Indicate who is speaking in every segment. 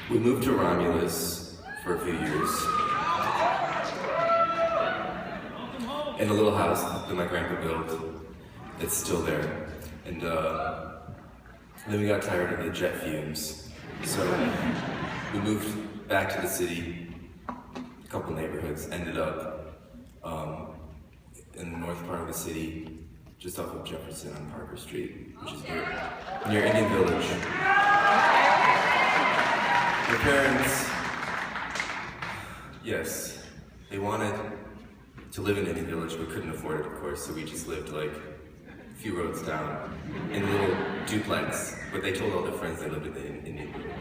Speaker 1: We moved to Romulus for a few years. In a little house that my grandpa built, it's still there. And then we got tired of the jet fumes. So we moved back to the city, a couple neighborhoods, ended up in the north part of the city, just off of Jefferson on Parker Street, which is near Indian Village. My parents, yes, they wanted to live in Indian Village, but couldn't afford it, of course, so we just lived like a few roads down in a little duplex, but they told all their friends they lived in Indian Village.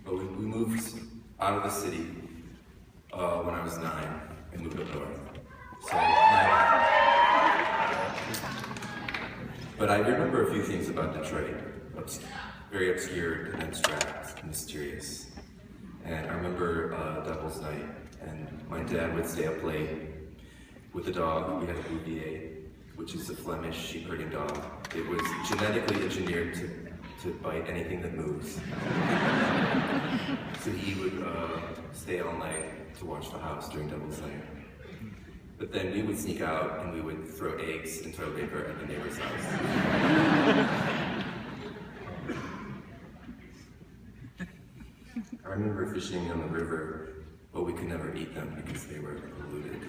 Speaker 1: But we moved out of the city when I was 9 and moved up north. So, but I remember a few things about Detroit. Very obscure and abstract and mysterious. And I remember Devil's Night, and my dad would stay up late with the dog. We had a Bouvier, which is a Flemish sheep herding dog. It was genetically engineered to bite anything that moves. So he would stay all night to watch the house during Devil's Night. But then we would sneak out and we would throw eggs and toilet paper at the neighbor's house. I remember fishing on the river, but we could never eat them because they were polluted.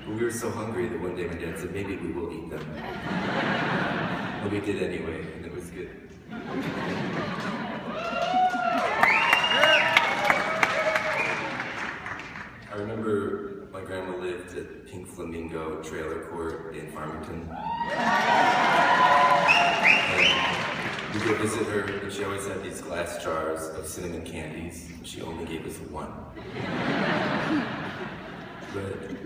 Speaker 1: But we were so hungry that one day my dad said, maybe we will eat them. But we did anyway, and it was good. I remember my grandma lived at Pink Flamingo Trailer Court in Farmington. We go visit her, and she always had these glass jars of cinnamon candies. She only gave us one. But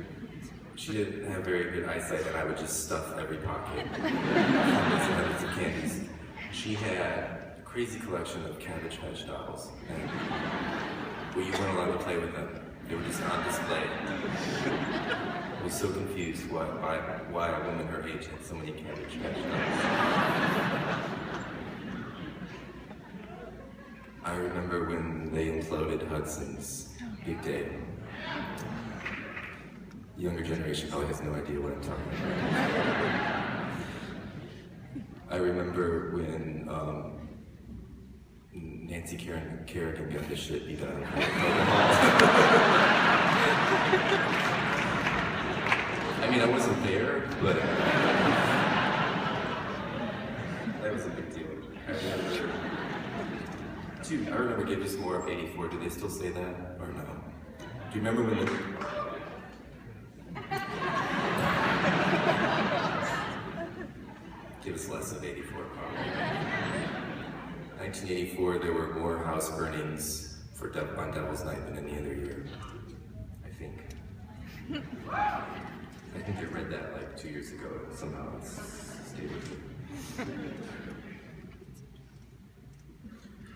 Speaker 1: she didn't have very good eyesight, and I would just stuff every pocket. Hundreds of candies. She had a crazy collection of Cabbage Patch dolls, and well, you weren't allowed to play with them. They were just on display. I was so confused why a woman her age had so many Cabbage Patch dolls. I remember when they imploded Hudson's big day. The younger generation probably has no idea what I'm talking about. I remember when Nancy Kerrigan got the shit beat out of her. I mean, I wasn't there, but that was a big deal. I remember Give Us More of '84. Do they still say that, or no? Do you remember when Give Us Less of '84, probably. 1984, there were more house burnings on Devil's Night than any other year, I think. I think I read that like 2 years ago. Somehow it's stayed with me.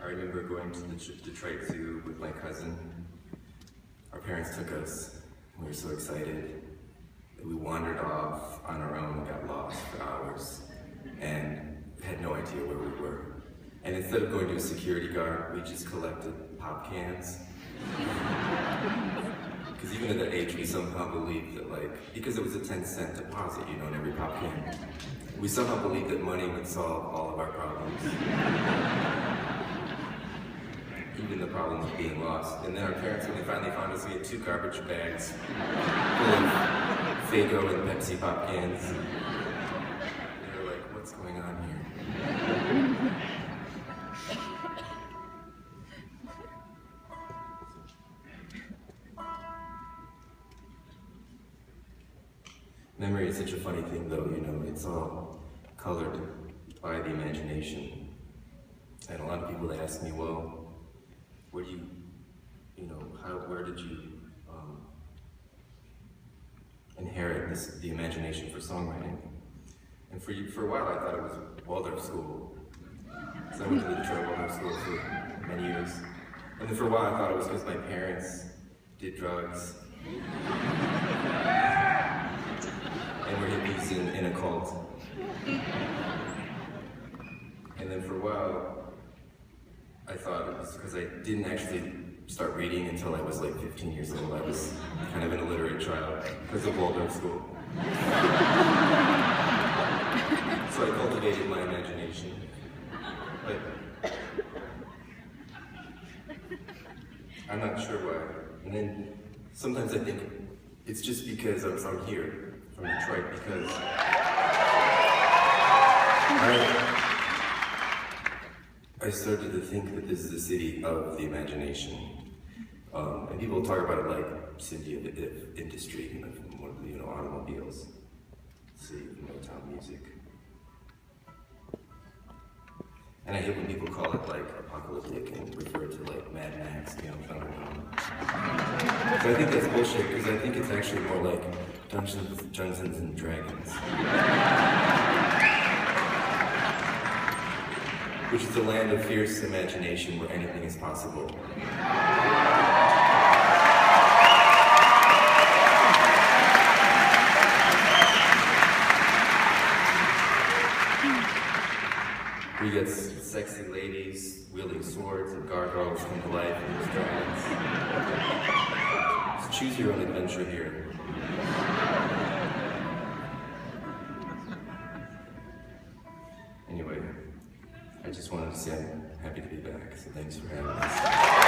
Speaker 1: I remember going to the Detroit Zoo with my cousin. Our parents took us. We were so excited that we wandered off on our own and got lost for hours and had no idea where we were. And instead of going to a security guard, we just collected pop cans. Because even at that age, we somehow believed that, like, because it was a 10-cent deposit, you know, in every pop can, we somehow believed that money would solve all of our problems. Even the problem of being lost. And then our parents, when they finally found us, we had 2 garbage bags full of Faygo and Pepsi pop cans. They were like, what's going on here? Memory is such a funny thing, though, you know, it's all colored by the imagination. And a lot of people, they ask me, well, where did you inherit the imagination for songwriting? And for a while, I thought it was Waldorf School. So I went to the Detroit Waldorf School for many years. And then for a while, I thought it was because my parents did drugs and were hippies in a cult. And then for a while, I thought it was because I didn't actually start reading until I was like 15 years old. I was kind of an illiterate child because of Waldorf school. So I cultivated my imagination. But I'm not sure why. And then sometimes I think it's just because I'm from here, from Detroit, because I started to think that this is the city of the imagination. And people talk about it like city of industry, automobiles, city of Motown music. And I hate when people call it like apocalyptic and refer to like Mad Max, phenomenon. So I think that's bullshit, because I think it's actually more like Dungeons and Dragons. Which is a land of fierce imagination where anything is possible. We get sexy ladies wielding swords and gargoyles come to life in these dragons. So choose your own adventure here. Anyway, I just wanted to say I'm happy to be back, so thanks for having us.